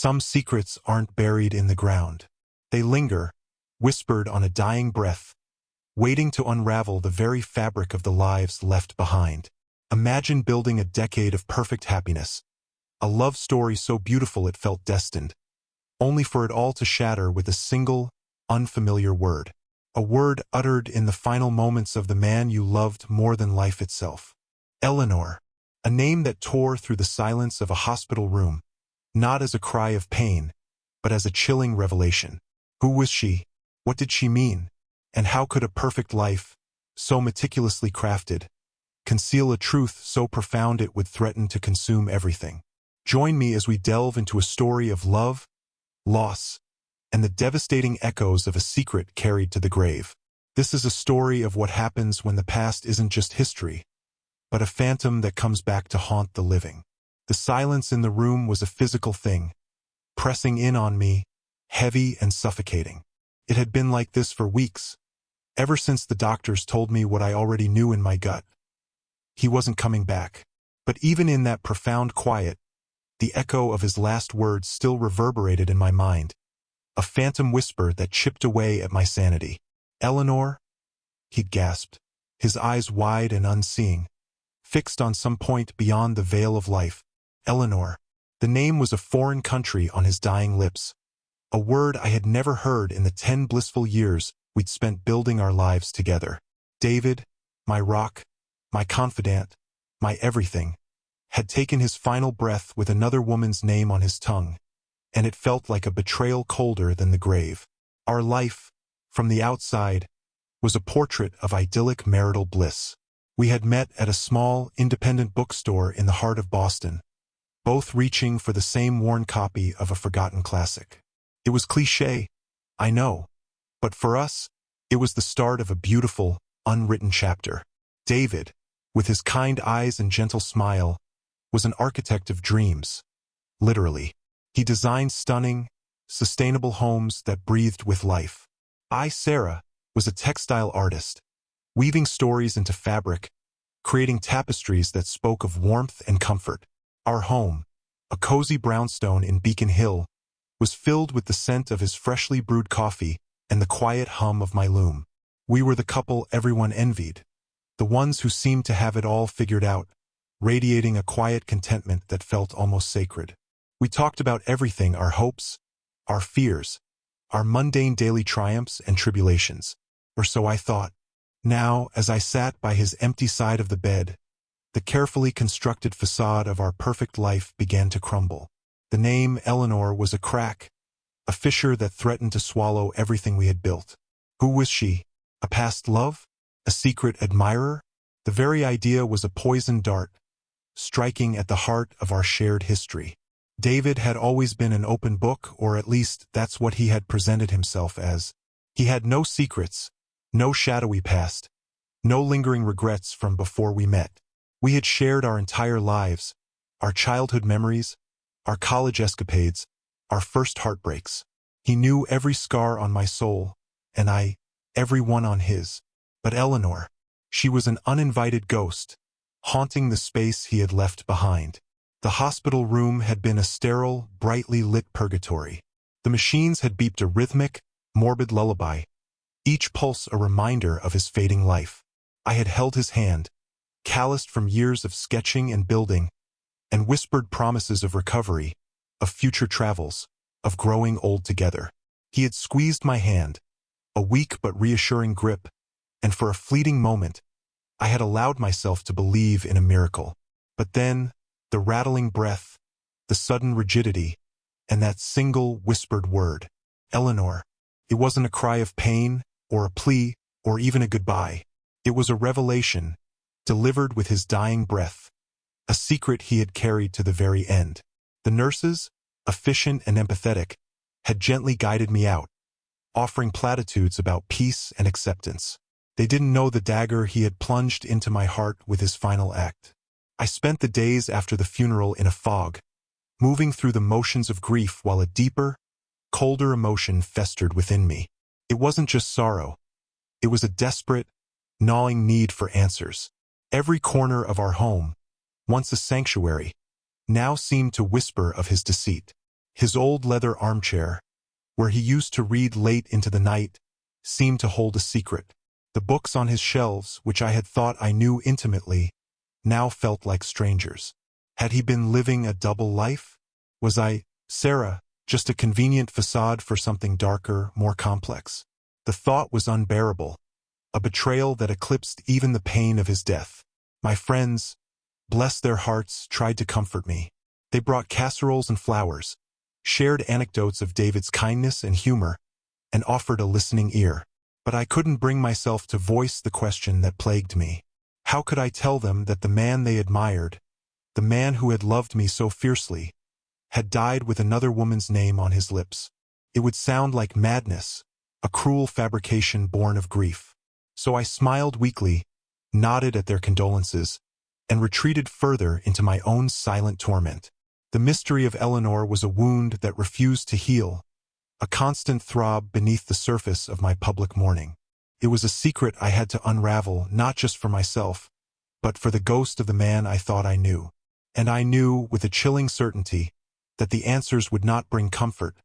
Some secrets aren't buried in the ground. They linger, whispered on a dying breath, waiting to unravel the very fabric of the lives left behind. Imagine building a decade of perfect happiness, a love story so beautiful it felt destined, only for it all to shatter with a single, unfamiliar word. A word uttered in the final moments of the man you loved more than life itself. Eleanor, a name that tore through the silence of a hospital room, not as a cry of pain, but as a chilling revelation. Who was she? What did she mean? And how could a perfect life, so meticulously crafted, conceal a truth so profound it would threaten to consume everything? Join me as we delve into a story of love, loss, and the devastating echoes of a secret carried to the grave. This is a story of what happens when the past isn't just history, but a phantom that comes back to haunt the living. The silence in the room was a physical thing, pressing in on me, heavy and suffocating. It had been like this for weeks, ever since the doctors told me what I already knew in my gut. He wasn't coming back. But even in that profound quiet, the echo of his last words still reverberated in my mind, a phantom whisper that chipped away at my sanity. Eleanor? He'd gasped, his eyes wide and unseeing, fixed on some point beyond the veil of life. Eleanor. The name was a foreign country on his dying lips, a word I had never heard in the 10 blissful years we'd spent building our lives together. David, my rock, my confidant, my everything, had taken his final breath with another woman's name on his tongue, and it felt like a betrayal colder than the grave. Our life, from the outside, was a portrait of idyllic marital bliss. We had met at a small, independent bookstore in the heart of Boston, both reaching for the same worn copy of a forgotten classic. It was cliché, I know, but for us, it was the start of a beautiful, unwritten chapter. David, with his kind eyes and gentle smile, was an architect of dreams, literally. He designed stunning, sustainable homes that breathed with life. I, Sarah, was a textile artist, weaving stories into fabric, creating tapestries that spoke of warmth and comfort. Our home, a cozy brownstone in Beacon Hill, was filled with the scent of his freshly brewed coffee and the quiet hum of my loom. We were the couple everyone envied, the ones who seemed to have it all figured out, radiating a quiet contentment that felt almost sacred. We talked about everything, our hopes, our fears, our mundane daily triumphs and tribulations, or so I thought. Now, as I sat by his empty side of the bed, the carefully constructed facade of our perfect life began to crumble. The name Eleanor was a crack, a fissure that threatened to swallow everything we had built. Who was she? A past love? A secret admirer? The very idea was a poisoned dart, striking at the heart of our shared history. David had always been an open book, or at least that's what he had presented himself as. He had no secrets, no shadowy past, no lingering regrets from before we met. We had shared our entire lives, our childhood memories, our college escapades, our first heartbreaks. He knew every scar on my soul, and I, every one on his. But Eleanor, she was an uninvited ghost, haunting the space he had left behind. The hospital room had been a sterile, brightly lit purgatory. The machines had beeped a rhythmic, morbid lullaby, each pulse a reminder of his fading life. I had held his hand, calloused from years of sketching and building, and whispered promises of recovery, of future travels, of growing old together. He had squeezed my hand, a weak but reassuring grip, and for a fleeting moment, I had allowed myself to believe in a miracle. But then, the rattling breath, the sudden rigidity, and that single whispered word, Eleanor. It wasn't a cry of pain, or a plea, or even a goodbye. It was a revelation, delivered with his dying breath, a secret he had carried to the very end. The nurses, efficient and empathetic, had gently guided me out, offering platitudes about peace and acceptance. They didn't know the dagger he had plunged into my heart with his final act. I spent the days after the funeral in a fog, moving through the motions of grief while a deeper, colder emotion festered within me. It wasn't just sorrow. It was a desperate, gnawing need for answers. Every corner of our home, once a sanctuary, now seemed to whisper of his deceit. His old leather armchair, where he used to read late into the night, seemed to hold a secret. The books on his shelves, which I had thought I knew intimately, now felt like strangers. Had he been living a double life? Was I, Sarah, just a convenient facade for something darker, more complex? The thought was unbearable, a betrayal that eclipsed even the pain of his death. My friends, bless their hearts, tried to comfort me. They brought casseroles and flowers, shared anecdotes of David's kindness and humor, and offered a listening ear. But I couldn't bring myself to voice the question that plagued me. How could I tell them that the man they admired, the man who had loved me so fiercely, had died with another woman's name on his lips? It would sound like madness, a cruel fabrication born of grief. So I smiled weakly, nodded at their condolences, and retreated further into my own silent torment. The mystery of Eleanor was a wound that refused to heal, a constant throb beneath the surface of my public mourning. It was a secret I had to unravel, not just for myself, but for the ghost of the man I thought I knew. And I knew, with a chilling certainty, that the answers would not bring comfort,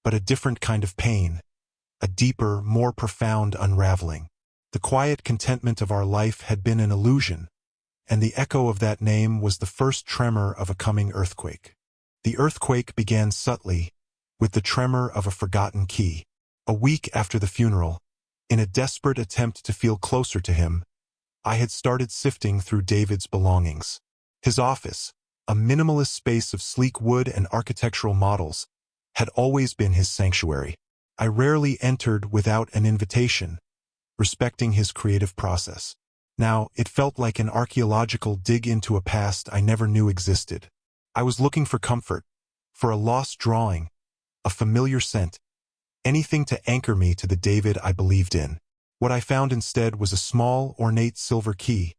but a different kind of pain, a deeper, more profound unraveling. The quiet contentment of our life had been an illusion, and the echo of that name was the first tremor of a coming earthquake. The earthquake began subtly, with the tremor of a forgotten key. A week after the funeral, in a desperate attempt to feel closer to him, I had started sifting through David's belongings. His office, a minimalist space of sleek wood and architectural models, had always been his sanctuary. I rarely entered without an invitation, respecting his creative process. Now, it felt like an archaeological dig into a past I never knew existed. I was looking for comfort, for a lost drawing, a familiar scent, anything to anchor me to the David I believed in. What I found instead was a small, ornate silver key,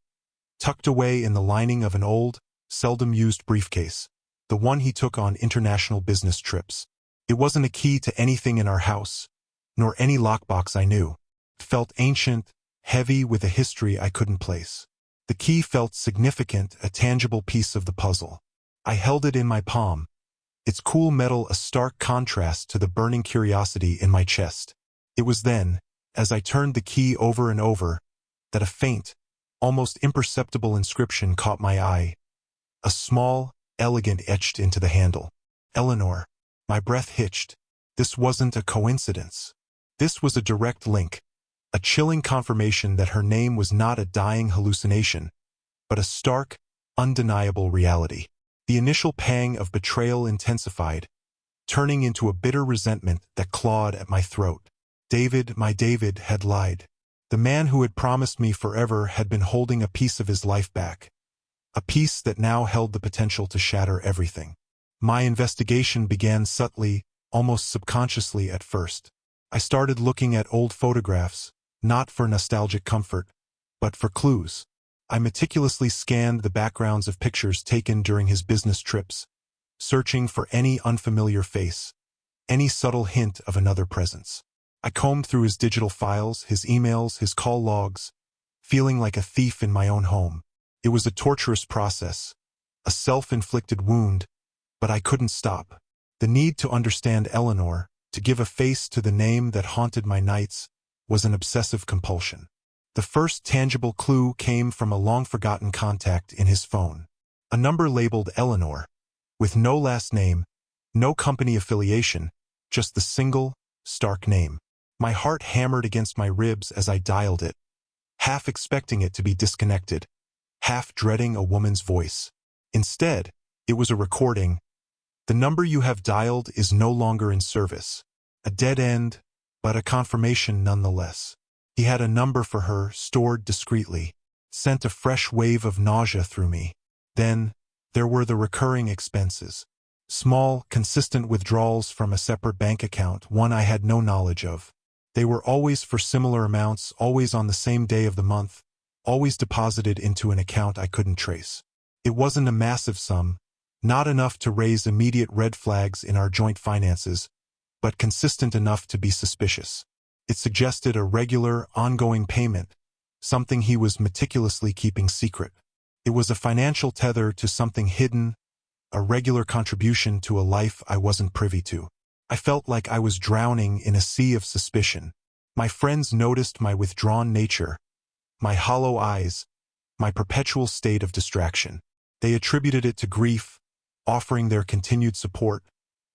tucked away in the lining of an old, seldom-used briefcase, the one he took on international business trips. It wasn't a key to anything in our house, nor any lockbox I knew. It felt ancient, heavy with a history I couldn't place. The key felt significant, a tangible piece of the puzzle. I held it in my palm, its cool metal a stark contrast to the burning curiosity in my chest. It was then, as I turned the key over and over, that a faint, almost imperceptible inscription caught my eye. A small, elegant etched into the handle. Eleanor. My breath hitched. This wasn't a coincidence. This was a direct link, a chilling confirmation that her name was not a dying hallucination, but a stark, undeniable reality. The initial pang of betrayal intensified, turning into a bitter resentment that clawed at my throat. David, my David, had lied. The man who had promised me forever had been holding a piece of his life back, a piece that now held the potential to shatter everything. My investigation began subtly, almost subconsciously at first. I started looking at old photographs, not for nostalgic comfort, but for clues. I meticulously scanned the backgrounds of pictures taken during his business trips, searching for any unfamiliar face, any subtle hint of another presence. I combed through his digital files, his emails, his call logs, feeling like a thief in my own home. It was a torturous process, a self-inflicted wound, but I couldn't stop. The need to understand Eleanor, to give a face to the name that haunted my nights, was an obsessive compulsion. The first tangible clue came from a long-forgotten contact in his phone. A number labeled Eleanor, with no last name, no company affiliation, just the single, stark name. My heart hammered against my ribs as I dialed it, half expecting it to be disconnected, half dreading a woman's voice. Instead, it was a recording. The number you have dialed is no longer in service. A dead end, but a confirmation nonetheless. He had a number for her, stored discreetly, sent a fresh wave of nausea through me. Then, there were the recurring expenses. Small, consistent withdrawals from a separate bank account, one I had no knowledge of. They were always for similar amounts, always on the same day of the month, always deposited into an account I couldn't trace. It wasn't a massive sum, not enough to raise immediate red flags in our joint finances, but consistent enough to be suspicious. It suggested a regular, ongoing payment, something he was meticulously keeping secret. It was a financial tether to something hidden, a regular contribution to a life I wasn't privy to. I felt like I was drowning in a sea of suspicion. My friends noticed my withdrawn nature, my hollow eyes, my perpetual state of distraction. They attributed it to grief, offering their continued support,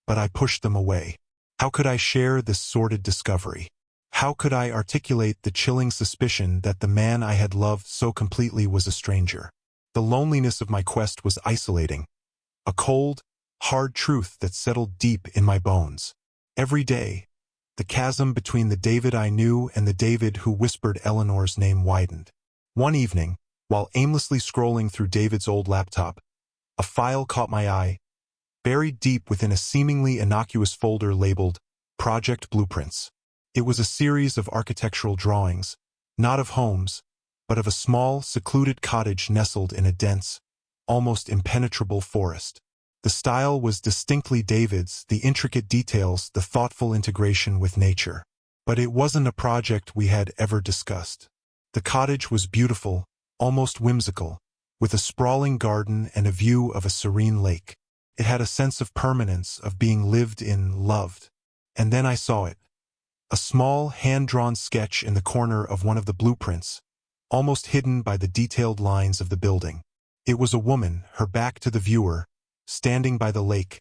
but I pushed them away. How could I share this sordid discovery? How could I articulate the chilling suspicion that the man I had loved so completely was a stranger? The loneliness of my quest was isolating, a cold, hard truth that settled deep in my bones. Every day, the chasm between the David I knew and the David who whispered Eleanor's name widened. One evening, while aimlessly scrolling through David's old laptop, a file caught my eye, buried deep within a seemingly innocuous folder labeled Project Blueprints. It was a series of architectural drawings, not of homes, but of a small, secluded cottage nestled in a dense, almost impenetrable forest. The style was distinctly David's, the intricate details, the thoughtful integration with nature. But it wasn't a project we had ever discussed. The cottage was beautiful, almost whimsical, with a sprawling garden and a view of a serene lake. It had a sense of permanence, of being lived in, loved. And then I saw it. A small, hand-drawn sketch in the corner of one of the blueprints, almost hidden by the detailed lines of the building. It was a woman, her back to the viewer, standing by the lake,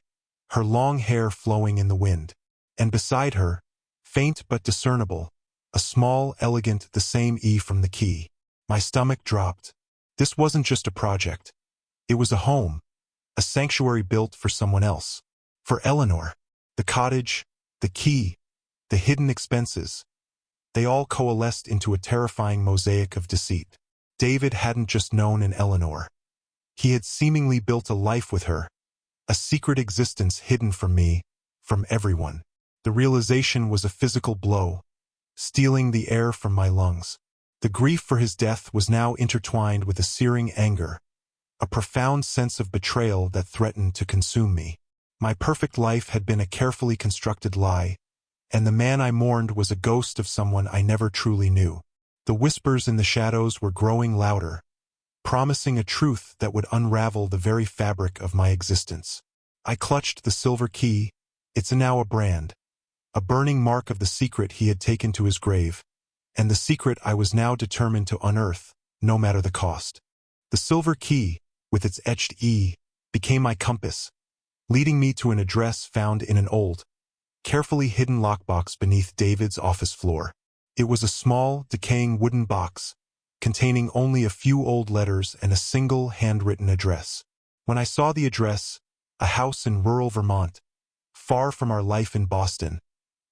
her long hair flowing in the wind. And beside her, faint but discernible, a small, elegant, the same E from the key. My stomach dropped. This wasn't just a project. It was a home, a sanctuary built for someone else. For Eleanor. The cottage, the key, the hidden expenses. They all coalesced into a terrifying mosaic of deceit. David hadn't just known an Eleanor. He had seemingly built a life with her, a secret existence hidden from me, from everyone. The realization was a physical blow, stealing the air from my lungs. The grief for his death was now intertwined with a searing anger, a profound sense of betrayal that threatened to consume me. My perfect life had been a carefully constructed lie, and the man I mourned was a ghost of someone I never truly knew. The whispers in the shadows were growing louder, promising a truth that would unravel the very fabric of my existence. I clutched the silver key. It's now a brand, a burning mark of the secret he had taken to his grave, and the secret I was now determined to unearth, no matter the cost. The silver key, with its etched E, became my compass, leading me to an address found in an old, carefully hidden lockbox beneath David's office floor. It was a small, decaying wooden box, containing only a few old letters and a single handwritten address. When I saw the address, a house in rural Vermont, far from our life in Boston,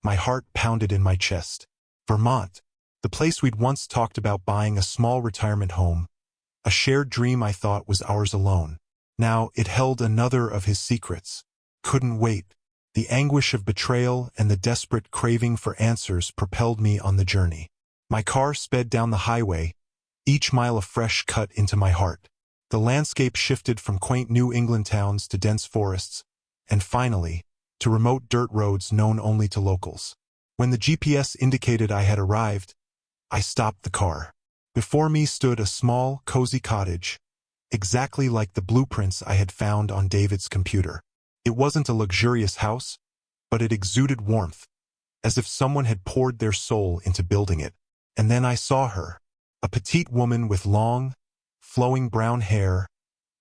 my heart pounded in my chest. Vermont, the place we'd once talked about buying a small retirement home, a shared dream I thought was ours alone. Now it held another of his secrets. Couldn't wait. The anguish of betrayal and the desperate craving for answers propelled me on the journey. My car sped down the highway, each mile a fresh cut into my heart. The landscape shifted from quaint New England towns to dense forests, and finally, to remote dirt roads known only to locals. When the GPS indicated I had arrived, I stopped the car. Before me stood a small, cozy cottage, exactly like the blueprints I had found on David's computer. It wasn't a luxurious house, but it exuded warmth, as if someone had poured their soul into building it. And then I saw her, a petite woman with long, flowing brown hair,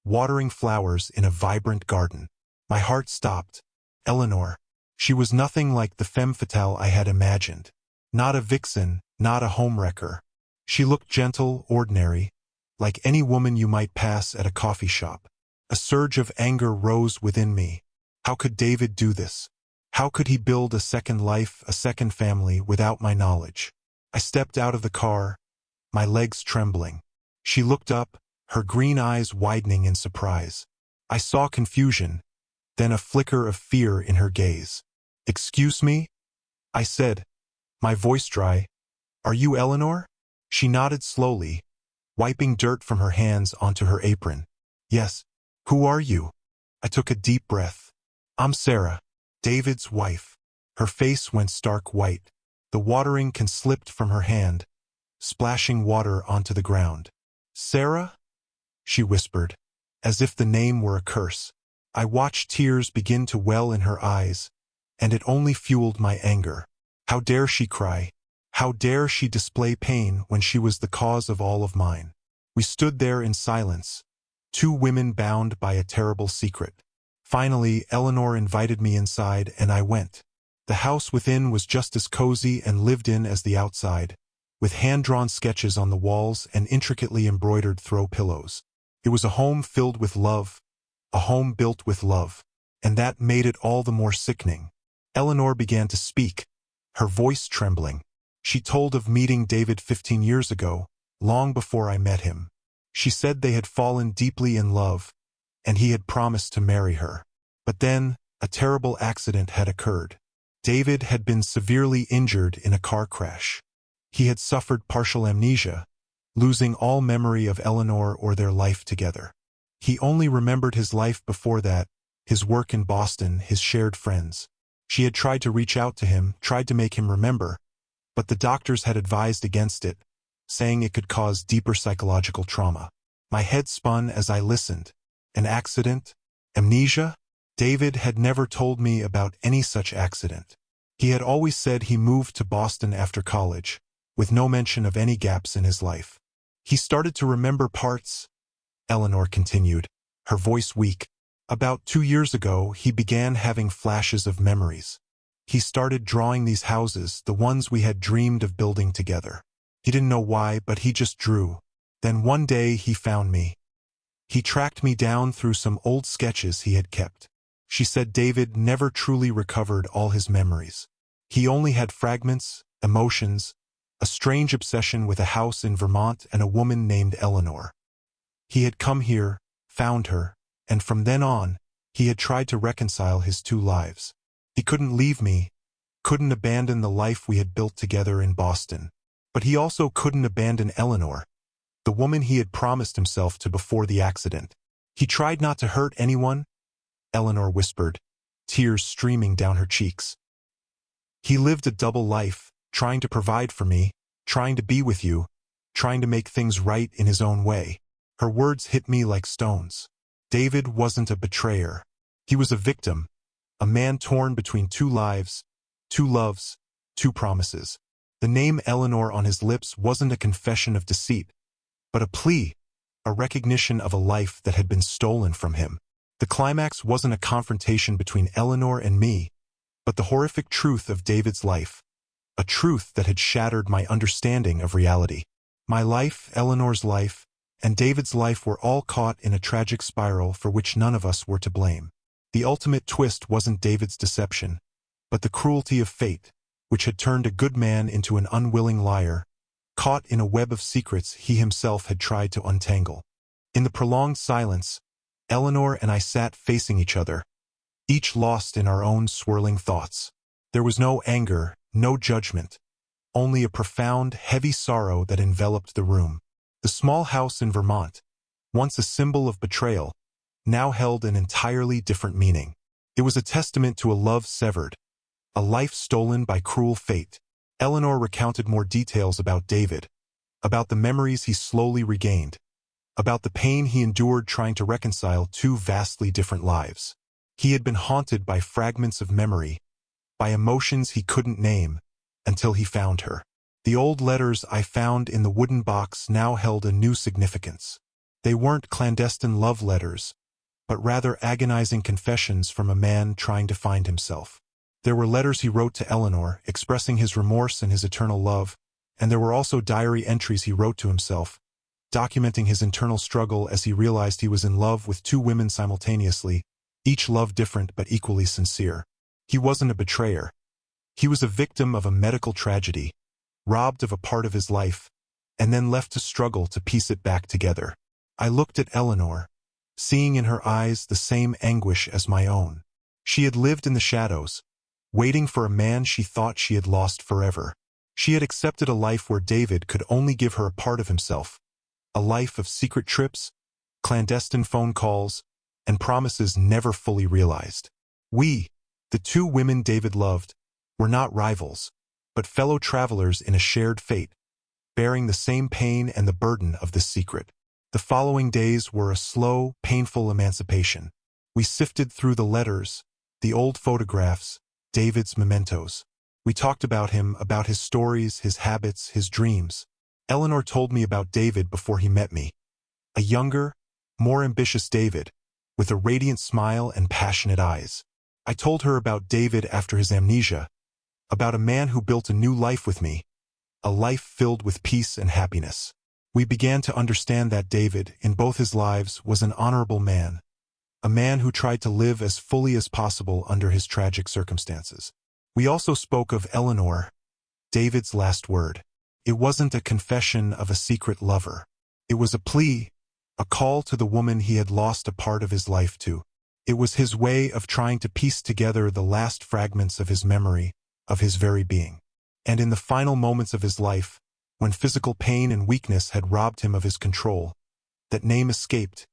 watering flowers in a vibrant garden. My heart stopped. Eleanor. She was nothing like the femme fatale I had imagined. Not a vixen, not a homewrecker. She looked gentle, ordinary, like any woman you might pass at a coffee shop. A surge of anger rose within me. How could David do this? How could he build a second life, a second family, without my knowledge? I stepped out of the car, my legs trembling. She looked up, her green eyes widening in surprise. I saw confusion, then a flicker of fear in her gaze. "Excuse me?" I said, my voice dry. "Are you Eleanor?" She nodded slowly, wiping dirt from her hands onto her apron. "Yes. Who are you?" I took a deep breath. "I'm Sarah, David's wife." Her face went stark white. The watering can slipped from her hand, splashing water onto the ground. "Sarah?" she whispered, as if the name were a curse. I watched tears begin to well in her eyes, and it only fueled my anger. How dare she cry? How dare she display pain when she was the cause of all of mine? We stood there in silence, two women bound by a terrible secret. Finally, Eleanor invited me inside, and I went. The house within was just as cozy and lived in as the outside, with hand-drawn sketches on the walls and intricately embroidered throw pillows. It was a home filled with love, a home built with love, and that made it all the more sickening. Eleanor began to speak, her voice trembling. She told of meeting David 15 years ago, long before I met him. She said they had fallen deeply in love, and he had promised to marry her. But then, a terrible accident had occurred. David had been severely injured in a car crash. He had suffered partial amnesia, losing all memory of Eleanor or their life together. He only remembered his life before that, his work in Boston, his shared friends. She had tried to reach out to him, tried to make him remember, but the doctors had advised against it, saying it could cause deeper psychological trauma. My head spun as I listened. An accident? Amnesia? David had never told me about any such accident. He had always said he moved to Boston after college, with no mention of any gaps in his life. He started to remember parts, Eleanor continued, her voice weak. About 2 years ago, he began having flashes of memories. He started drawing these houses, the ones we had dreamed of building together. He didn't know why, but he just drew. Then one day he found me. He tracked me down through some old sketches he had kept. She said David never truly recovered all his memories. He only had fragments, emotions, a strange obsession with a house in Vermont and a woman named Eleanor. He had come here, found her, and from then on, he had tried to reconcile his two lives. He couldn't leave me, couldn't abandon the life we had built together in Boston. But he also couldn't abandon Eleanor, the woman he had promised himself to before the accident. He tried not to hurt anyone, Eleanor whispered, tears streaming down her cheeks. He lived a double life, trying to provide for me, trying to be with you, trying to make things right in his own way. Her words hit me like stones. David wasn't a betrayer. He was a victim, a man torn between two lives, two loves, two promises. The name Eleanor on his lips wasn't a confession of deceit, but a plea, a recognition of a life that had been stolen from him. The climax wasn't a confrontation between Eleanor and me, but the horrific truth of David's life, a truth that had shattered my understanding of reality. My life, Eleanor's life, and David's life were all caught in a tragic spiral for which none of us were to blame. The ultimate twist wasn't David's deception, but the cruelty of fate, which had turned a good man into an unwilling liar, caught in a web of secrets he himself had tried to untangle. In the prolonged silence, Eleanor and I sat facing each other, each lost in our own swirling thoughts. There was no anger, no judgment, only a profound, heavy sorrow that enveloped the room. The small house in Vermont, once a symbol of betrayal, now held an entirely different meaning. It was a testament to a love severed, a life stolen by cruel fate. Eleanor recounted more details about David, about the memories he slowly regained, about the pain he endured trying to reconcile two vastly different lives. He had been haunted by fragments of memory, by emotions he couldn't name, until he found her. The old letters I found in the wooden box now held a new significance. They weren't clandestine love letters, but rather agonizing confessions from a man trying to find himself. There were letters he wrote to Eleanor, expressing his remorse and his eternal love, and there were also diary entries he wrote to himself, documenting his internal struggle as he realized he was in love with two women simultaneously, each love different but equally sincere. He wasn't a betrayer. He was a victim of a medical tragedy, robbed of a part of his life, and then left to struggle to piece it back together. I looked at Eleanor, seeing in her eyes the same anguish as my own. She had lived in the shadows, waiting for a man she thought she had lost forever. She had accepted a life where David could only give her a part of himself, a life of secret trips, clandestine phone calls, and promises never fully realized. We, the two women David loved, were not rivals, but fellow travelers in a shared fate, bearing the same pain and the burden of this secret. The following days were a slow, painful emancipation. We sifted through the letters, the old photographs, David's mementos. We talked about him, about his stories, his habits, his dreams. Eleanor told me about David before he met me. A younger, more ambitious David, with a radiant smile and passionate eyes. I told her about David after his amnesia, about a man who built a new life with me, a life filled with peace and happiness. We began to understand that David, in both his lives, was an honorable man, a man who tried to live as fully as possible under his tragic circumstances. We also spoke of Eleanor, David's last word. It wasn't a confession of a secret lover. It was a plea, a call to the woman he had lost a part of his life to. It was his way of trying to piece together the last fragments of his memory, of his very being. And in the final moments of his life, when physical pain and weakness had robbed him of his control, that name escaped,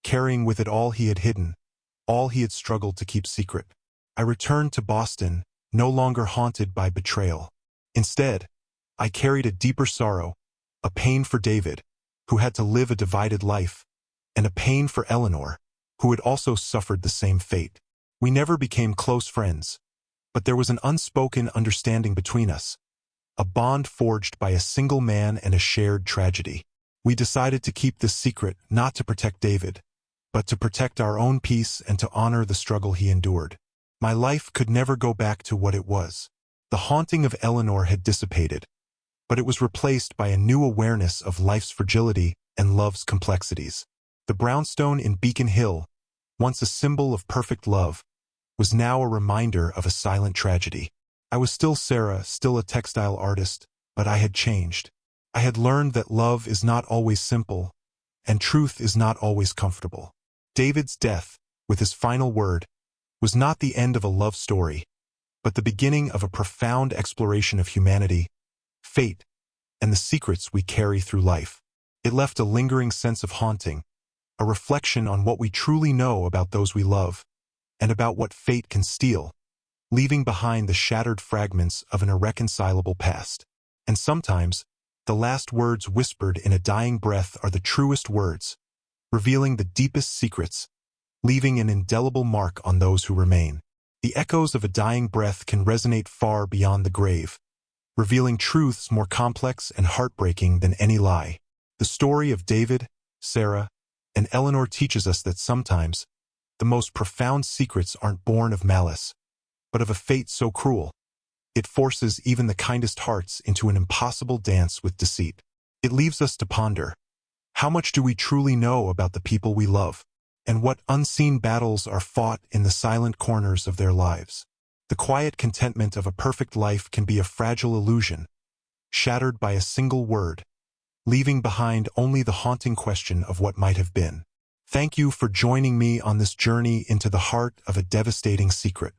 carrying with it all he had hidden, all he had struggled to keep secret. I returned to Boston, no longer haunted by betrayal. Instead, I carried a deeper sorrow, a pain for David, who had to live a divided life, and a pain for Eleanor, who had also suffered the same fate. We never became close friends, but there was an unspoken understanding between us, a bond forged by a single man and a shared tragedy. We decided to keep this secret, not to protect David, but to protect our own peace and to honor the struggle he endured. My life could never go back to what it was. The haunting of Eleanor had dissipated, but it was replaced by a new awareness of life's fragility and love's complexities. The brownstone in Beacon Hill, once a symbol of perfect love, was now a reminder of a silent tragedy. I was still Sarah, still a textile artist, but I had changed. I had learned that love is not always simple, and truth is not always comfortable. David's death, with his final word, was not the end of a love story, but the beginning of a profound exploration of humanity, fate, and the secrets we carry through life. It left a lingering sense of haunting, a reflection on what we truly know about those we love, and about what fate can steal, leaving behind the shattered fragments of an irreconcilable past. And sometimes, the last words whispered in a dying breath are the truest words, revealing the deepest secrets, leaving an indelible mark on those who remain. The echoes of a dying breath can resonate far beyond the grave, revealing truths more complex and heartbreaking than any lie. The story of David, Sarah, and Eleanor teaches us that sometimes, the most profound secrets aren't born of malice, but of a fate so cruel, it forces even the kindest hearts into an impossible dance with deceit. It leaves us to ponder, how much do we truly know about the people we love, and what unseen battles are fought in the silent corners of their lives? The quiet contentment of a perfect life can be a fragile illusion, shattered by a single word, leaving behind only the haunting question of what might have been. Thank you for joining me on this journey into the heart of a devastating secret.